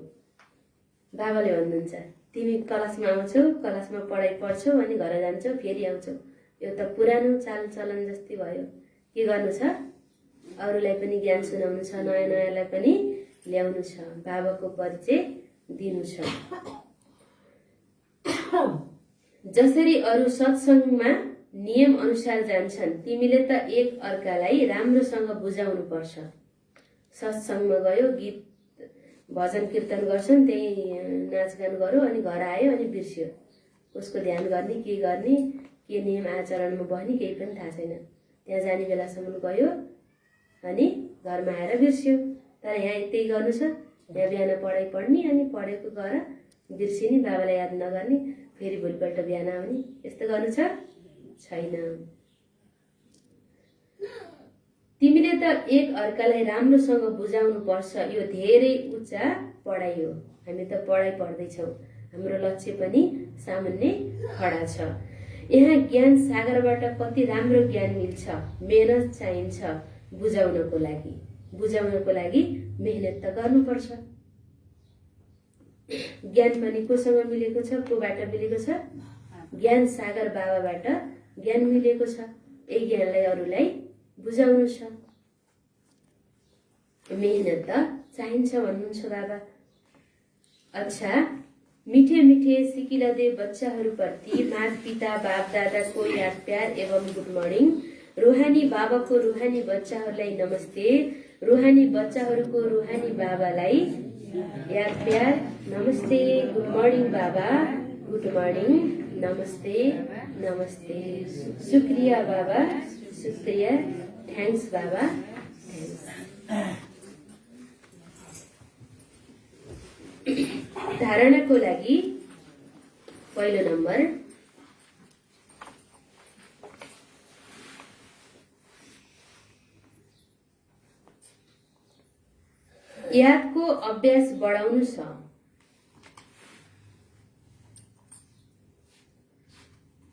बाबाले भन्नुहुन्छ तिमी क्लासमा आउँछौ, क्लासमा पढाइ पढ्छौ अनि घर जान्छौ, फेरि आउँछौ। यो त पुरानो चाल चलन जस्तै भयो। के गर्नु छ? अरूलाई पनि ज्ञान सुनाउनु छ, नयाँ नयाँलाई पनि ल्याउनु छ, बाबाको परिचय दिनु छ। जसरी अरू सत्सङ्गमा नियम अनुसार जान्छन्, तिमीले त एक अर्कालाई राम्रोसँग बुझाउनु पर्छ। सत्सङ्गमा गयो, गीत भजन कीर्तन गर्छन्, त्यही नाचगान गर्यो, अनि घर आयो अनि बिर्स्यो। उसको ध्यान गर्ने, के नियम आचरणमा बस्ने केही पनि थाहा छैन। त्यहाँ जाने बेलासम्म गयो अनि घरमा आएर बिर्स्यो। तर यहाँ त्यही गर्नु छ, बिहान पढाइ पढ्ने अनि पढेको गएर बिर्सिने, बाबालाई याद नगर्ने, फेरि भोलिपल्ट बिहान आउने, यस्तो गर्नु छ? छैन। तिमीले त एक अर्कालाई राम्रोसँग बुझाउनु पर्छ, यो धेरै उच्च पढाइ हो। हामी त पढाइ पढ्दैछौँ, हाम्रो लक्ष्य पनि सामान्य खडा छ। यहाँ ज्ञान सागरबाट कति राम्रो ज्ञान मिल्छ, मेहनत चाहिन्छ बुझाउनको लागि मेहनत त गर्नुपर्छ। ज्ञान पनि कोसँग मिलेको छ? कोबाट मिलेको छ? ज्ञान सागर बाबाबाट ज्ञान मिलेको छ। यही ज्ञानलाई अरूलाई बुझाउनु छ, मेहनत त चाहिन्छ भन्नुहुन्छ बाबा। अच्छा, मीठे मीठे सिकिलदे बच्चाहरूप्रति माता पिता बाप दादाको याद प्यार एवं गुड मर्निङ। रूहानी बाबाको रूहानी बच्चाहरूलाई नमस्ते, रूहानी बच्चाहरूको रूहानी बाबालाई याद प्यार नमस्ते। गुड मर्निङ बाबा, गुड मर्निङ, नमस्ते नमस्ते। शुक्रिया बाबा, शुक्रिया, थ्याङ्क्स बाबा, थ्याङ्क्स। धारणाको लागि पहिलो नम्बर, यादको अभ्यास बढाउनु छ।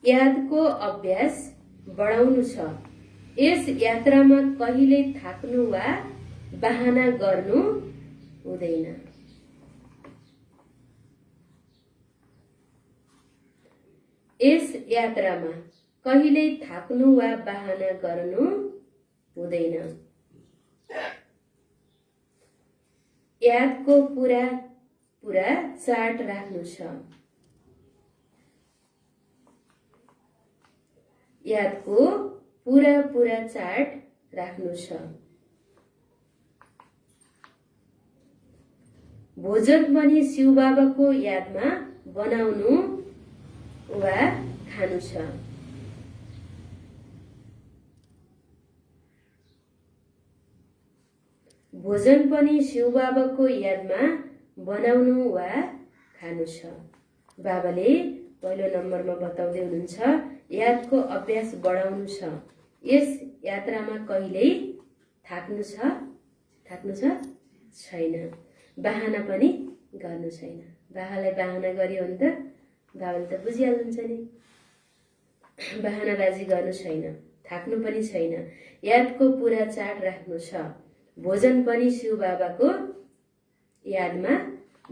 यादको अभ्यास बढाउनु छ। यस यात्रामा कहिले थाक्नु वा बहाना गर्नु हुँदैन। यस यात्रामा कहिल्यै थाक्नु वा बहाना गर्नु हुँदैन। यादको पुरा चार्ट राख्नु छ। यादको पुरा चार्ट राख्नु छ। भोजन पनि शिव बाबाको यादमा बनाउनु वा खानु छ। भोजन पनि शिव बाबाको यादमा बनाउनु वा खानु छ। बाबाले पहिलो नम्बरमा बताउँदै हुनुहुन्छ, यादको अभ्यास बढाउनु छ। यस यात्रामा कहिल्यै थाक्नु छ छैन। बहाना पनि गर्नु छैन। बाबालाई बहाना गर्यो भने त बाबाले त बुझिहाल्नुहुन्छ नि। बहानाबाजी गर्नु छैन, थाक्नु पनि छैन। यादको पुरा चार्ट राख्नु छ। भोजन पनि शिव बाबाको यादमा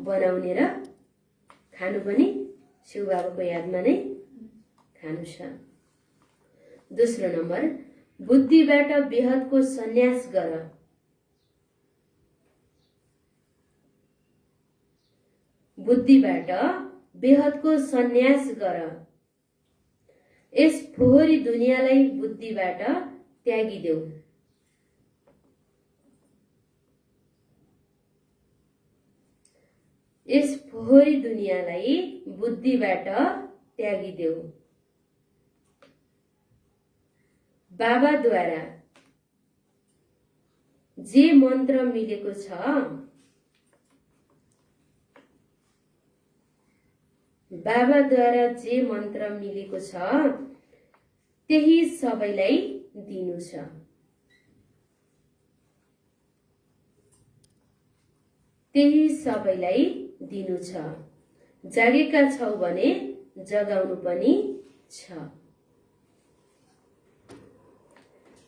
बनाउने र खानु पनि शिव बाबाको यादमा नै खानु छ। दोस्रो नम्बर, बुद्धिबाट बेहदको सन्यास गर। बुद्धिबाट बेहदको सन्यास गर। यस फोहोरी दुनियाँलाई बुद्धिबाट त्यागिदेऊ। यस फोहोरी दुनियाँलाई बुद्धिबाट त्यागिदेऊ। बाबाद्वारा जे मन्त्र मिलेको छ, बाबाद्वारा जे मन्त्र मिलेको छ त्यही सबैलाई दिनु छ। त्यही सबैलाई दिनु छ। जागेका छौ भने जगाउनु पनि छ।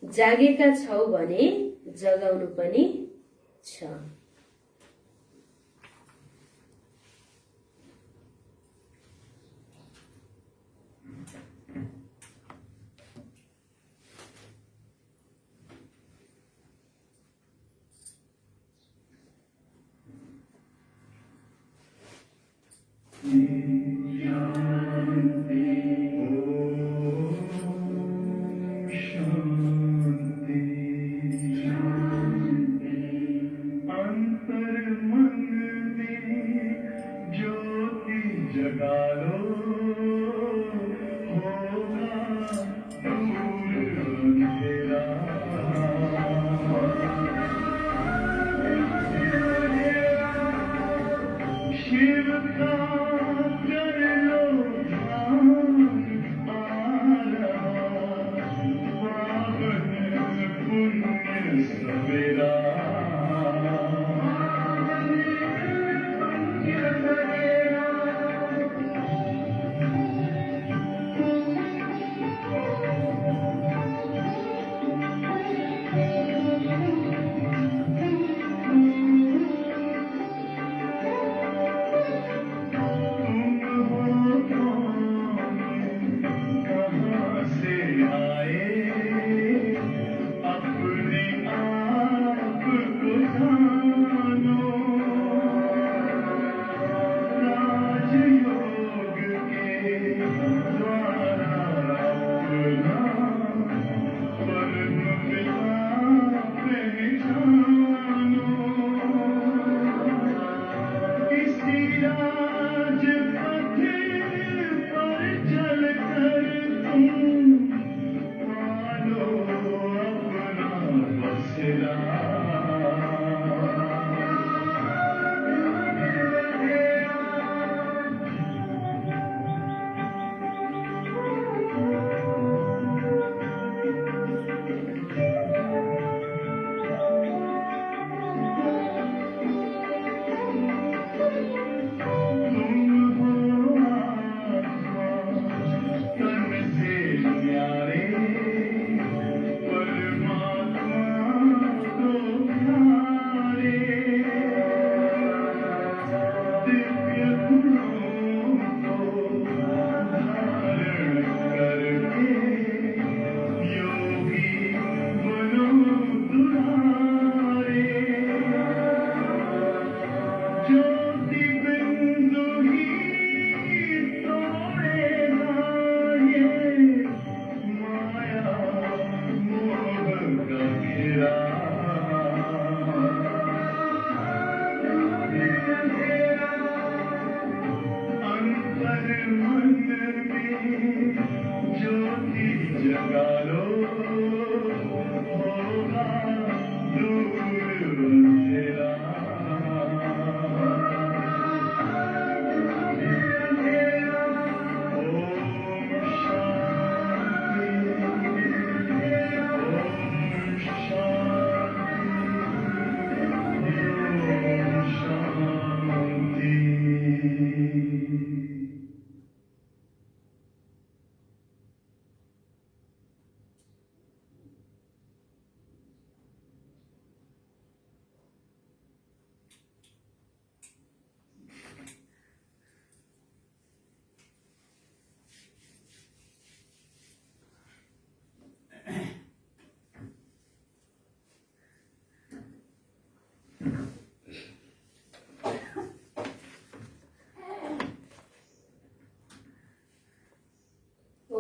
जागेका छौ भने जगाउनु पनि छ।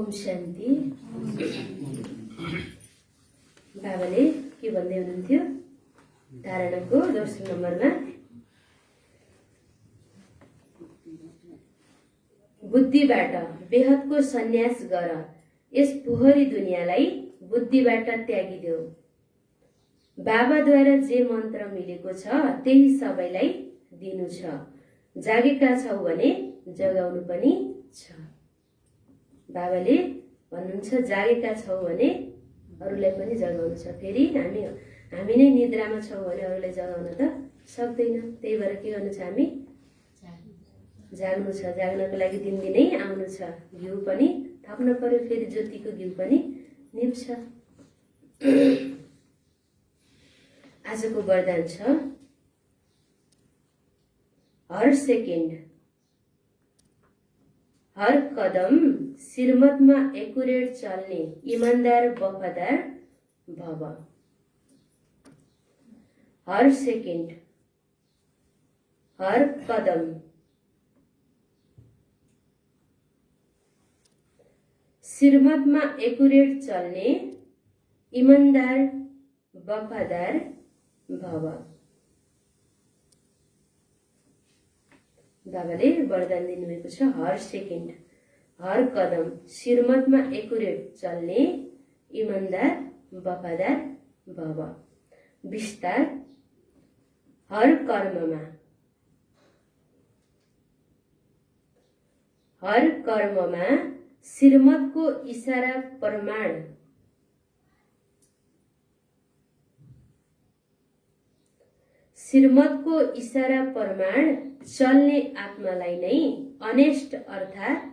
ओम शान्ति। बाबाले के भन्दै हुनुहुन्थ्यो धारणाको दोस्रो नम्बरमा, बुद्धिबाट बेहदको सन्यास गर, यस फोहोरी दुनियाँलाई बुद्धिबाट त्यागिदेऊ। बाबाद्वारा जे मन्त्र मिलेको छ त्यही सबैलाई दिनु छ। जागेका छौ भने जगाउनु पनि छ। बाबाले भन्नुहुन्छ जागेका छौ भने अरूलाई पनि जगाउनु छ। फेरि हामी नै निद्रामा छौँ भने अरूलाई जगाउन त सक्दैन। त्यही भएर के गर्नु छ, हामी जाग्नु छ। जाग्नको लागि दिनदिनै आउनु छ। घिउ पनि थप्न पर्यो, फेरि ज्योतिको घिउ पनि निप्छ। आजको वरदान छ, हर सेकेन्ड हर कदम श्रीमतमा एकुरेट चल्ने इमान्दार वफादार भव। हर सेकेन्ड हर कदम श्रीमतमा एकुरेट चल्ने इमान्दार वफादार भव। बाबाले वरदान दिनुभएको छ, हर सेकेन्ड हर कदम श्रीमतमा एकुरेट चल्ने इमान्दार वफादार भव। विस्तार, हर कर्ममा श्रीमतको इशारा प्रमाण श्रीमतको इशारा प्रमाण चल्ने आत्मालाई नै अनेस्ट अर्थात्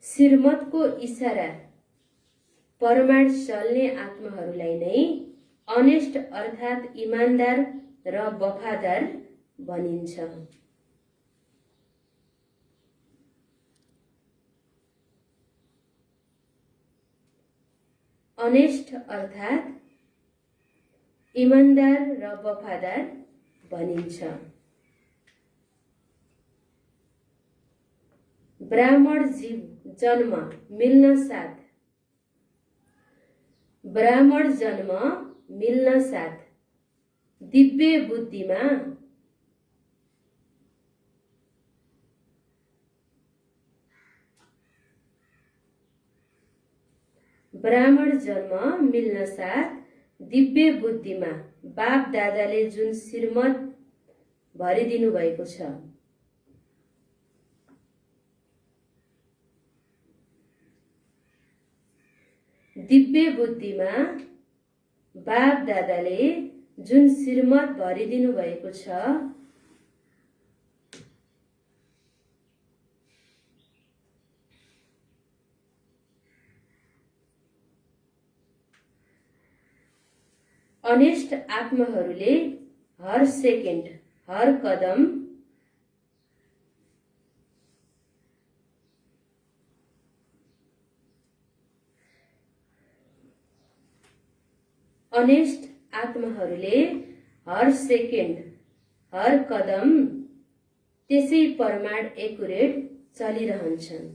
श्रीमतको इशारा प्रमाण चल्ने आत्माहरूलाई नै अनेस्ट अर्थात् इमान्दार र वफादार भनिन्छ। अनेस्ट अर्थात् इमान्दार र वफादार भनिन्छ। ब्राह्मण जीव जन्म मिल्न साथ दिव्य बुद्धिमा ब्राह्मण जन्म मिल्न साथ दिव्य बुद्धिमा बाप दादाले जुन श्रीमत भरिदिनु भएको छ, दिव्य बुद्धिमा बाप दादाले जुन श्रीमत भरिदिनु भएको छ, अनेस्ट आत्माहरूले हर सेकेन्ड हर कदम अनेस्ट आत्माहरूले हर सेकेन्ड हर कदम त्यसै प्रमाण एकुरेट चलिरहन्छन्।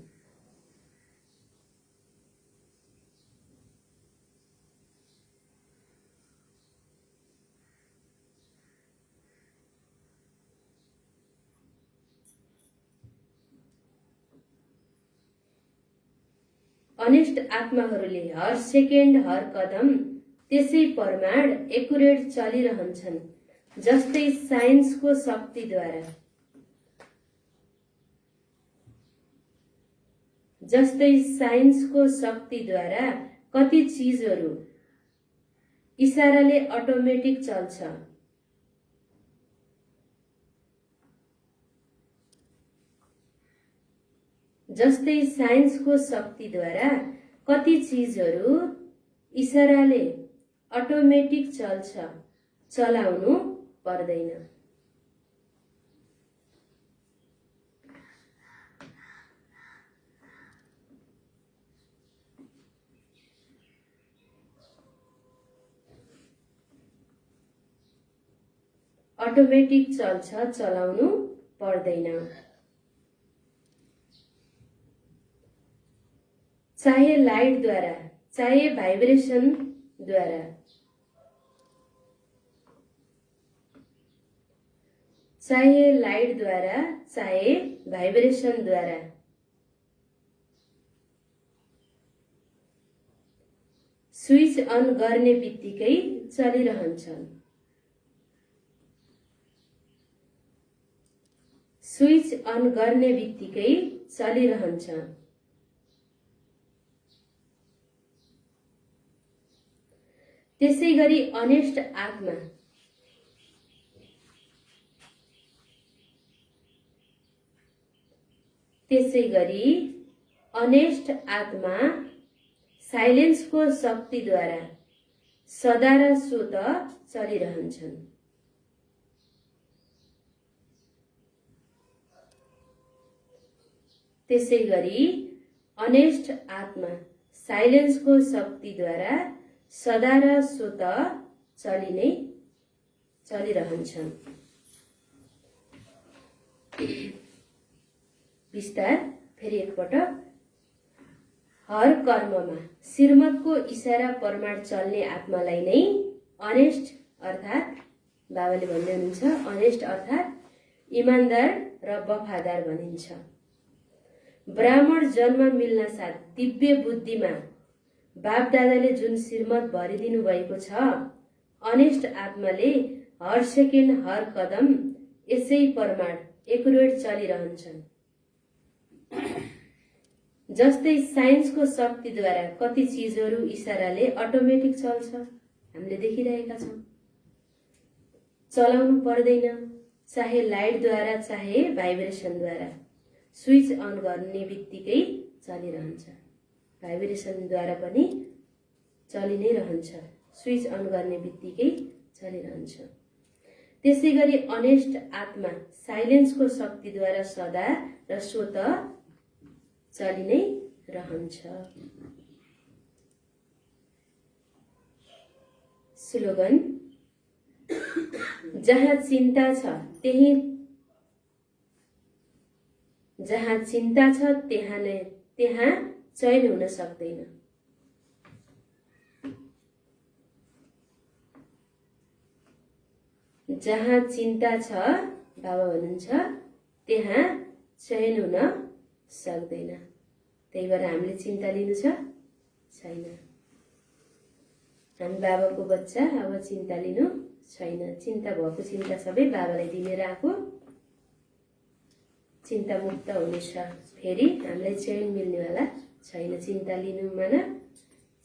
अनेस्ट आत्माहरूले हर सेकेन्ड हर कदम त्यसै प्रमाण एकुरेट चलिरहन्छन्। जस्तै साइन्सको शक्तिद्वारा कति चीजहरू इशाराले अटोमेटिक चल्छ। जस्तै साइन्सको शक्तिद्वारा कति चीजहरू इशाराले अटोमेटिक चल्छ, चलाउनु पर्दैन। अटोमेटिक चल्छ, चलाउनु पर्दैन। चाहे लाइटद्वारा चाहे भाइब्रेसनद्वारा, चाहे लाइटद्वारा चाहे भाइब्रेसनद्वारा स्विच अन गर्ने बित्तिकै चलिरहन्छन्। स्विच अन गर्ने बित्तिकै चलिरहन्छ। त्यसैगरी अनेस्ट आत्मा साइलेन्सको शक्तिद्वारा सदा र स्वत चलिरहन्छन्। त्यसैगरी अनेस्ट आत्मा साइलेन्सको शक्तिद्वारा सदा र स्वत चलिरहन्छन्। विस्तार फेरि एकपटक। हर कर्ममा श्रीमतको इशारा प्रमाण चल्ने आत्मालाई नै अनेस्ट अर्थात् बाबाले भन्दै हुनुहुन्छ अनेस्ट अर्थात् इमानदार र वफादार भनिन्छ। ब्राह्मण जन्म मिल्न साथ दिव्य बुद्धिमा बाप दादाले जुन श्रीमत भरिदिनु भएको छ, अनेस्ट आत्माले हर सेकेन्ड हर कदम यसै प्रमाण एकुरेट चलिरहन्छन्। जस्तै साइन्सको शक्तिद्वारा कति चिजहरू इशाराले अटोमेटिक चल्छ, हामीले देखिरहेका छौँ। चलाउनु पर्दैन, चाहे लाइटद्वारा चाहे भाइब्रेसनद्वारा स्विच अन गर्ने बित्तिकै चलिरहन्छ। भाइब्रेसनद्वारा पनि चलि नै रहन्छ, स्विच अन गर्ने बित्तिकै चलिरहन्छ। त्यसैगरी अनेस्ट आत्मा साइलेन्सको शक्तिद्वारा सदा र स्वत चलि नै रहन्छ। स्लोगन। जहाँ चिन्ता छ त्यहाँ चयन हुन सक्दैन। जहाँ चिन्ता छ बाबा भन्नुहुन्छ त्यहाँ चयन हुन सक्दैन। त्यही भएर हामीले चिन्ता लिनु छैन। हामी बाबाको बच्चा, अब चिन्ता लिनु छैन। चिन्ता भएको चिन्ता सबै बाबालाई दिने राखो, चिन्ता मुक्त हुनेछ। फेरि हामीलाई चयन मिल्नेवाला छैन। चिन्ता लिनु माना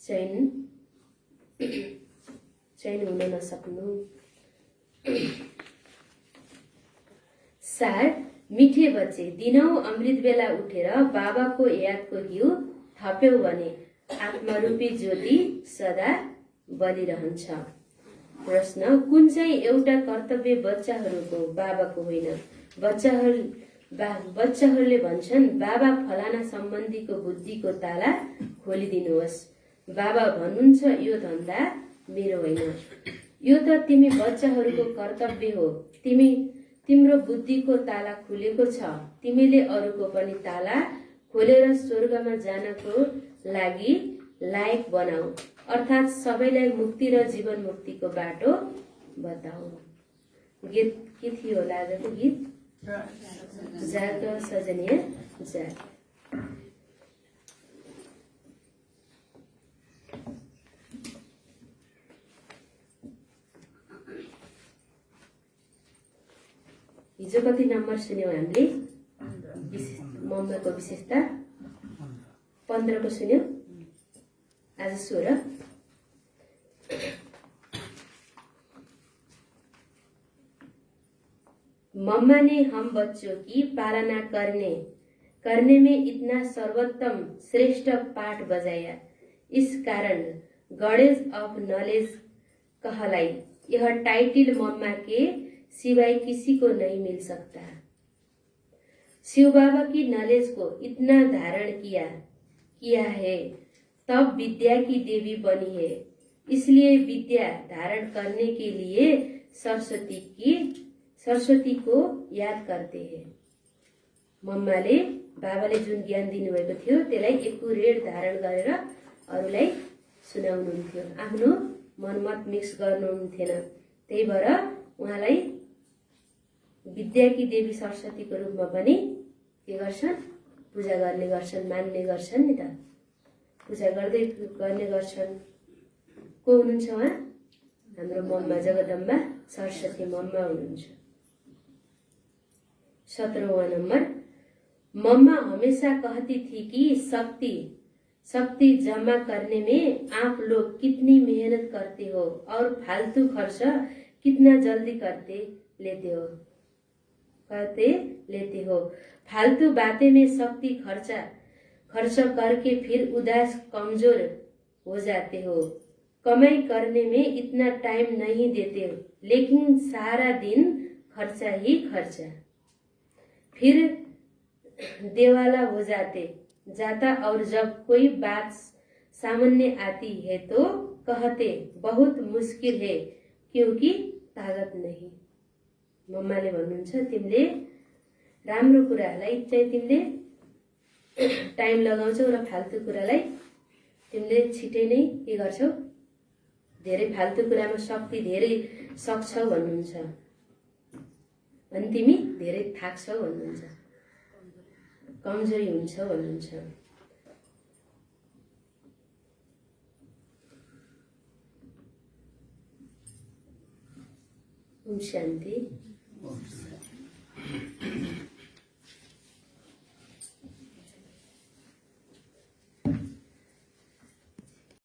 चयन हुन नसक्नु। सार। मिठे बच्चे, दिनौं अमृत बेला उठेर बाबाको यादको घिउ थप्यौ भने आत्मरूपी ज्योति सदा बलिरहन्छ। प्रश्न। कुन चाहिँ एउटा कर्तव्य बच्चाहरूको बाबाको होइन? बच्चाहरूले भन्छन् बाबा फलाना सम्बन्धीको बुद्धिको ताला खोलिदिनुहोस्। बाबा भन्नुहुन्छ यो धन्दा मेरो होइन, यो त तिमी बच्चाहरूको कर्तव्य हो। तिम्रो बुद्धिको ताला खुलेको छ, तिमीले अरूको पनि ताला खोलेर स्वर्गमा जानको लागि लायक बनाऊ, अर्थात् सबैलाई मुक्ति र जीवन मुक्तिको बाटो बताऊ। गीत के थियो होला आजको गीत? जाग सजनीय जाग। हिजो कति नम्बर सुन्यौं हामीले? मम्माको विशेषता 15 को सुन्यौं, आज 16। मम्मा ने हम बच्चों की पालना करने में इतना सर्वोत्तम श्रेष्ठ पाठ बजाया। इस कारण गॉडेस ऑफ नॉलेज कहलाई। यह टाइटल मम्मा के सिवाय किसी को नहीं मिल सकता। शिव बाबा की नॉलेज को इतना धारण किया है, तब विद्या की देवी बनी है। इसलिए विद्या धारण करने के लिए सरस्वती की सरस्वती को याद करते हैं। मम्माले बाबाले जुन ज्ञान दिनुभएको थियो त्यसलाई एकुरेट धारण गरेर अरूलाई सुनाउनुहुन्थ्यो। आफ्नो मनमत मिक्स गर्नुहुन्थेन। त्यही भएर उहाँलाई विद्याकी देवी सरस्वतीको रूपमा पनि के गर्छन्, पूजा गर्ने गर्छन्, मान्ने गर्छन् नि त। पूजा गर्दै गर्ने गर्छन्। को हुनुहुन्छ उहाँ? हाम्रो मम्मा जगदम्बा सरस्वती मम्मा हुनुहुन्छ। 17वां नंबर, मम्मा हमेशा कहती थी कि शक्ति जमा करने में आप लोग कितनी मेहनत करते हो और फालतू खर्च कितना जल्दी लेते हो। फालतू बातें में शक्ति खर्च करके फिर उदास कमजोर हो जाते हो। कमाई करने में इतना टाइम नहीं देते हो, लेकिन सारा दिन खर्चा ही खर्चा, फिर देवाला हो जाता और जब कोई बात सामने आती है तो कहते बहुत मुश्किल है क्योंकि ताकत नहीं। मम्माले भन्नुहुन्छ तिमीले राम्रो कुरालाई चाहिँ तिमीले टाइम लगाउँछौ र फाल्तु कुरालाई तिमीले छिटै नै के गर्छौ, धेरै फाल्तु कुरामा शक्ति धेरै सक्छौ भन्नुहुन्छ। अनि तिमी धेरै थाक्छौ भन्नुहुन्छ, कमजोरी हुन्छौ भन्नुहुन्छ। ओम शान्ति।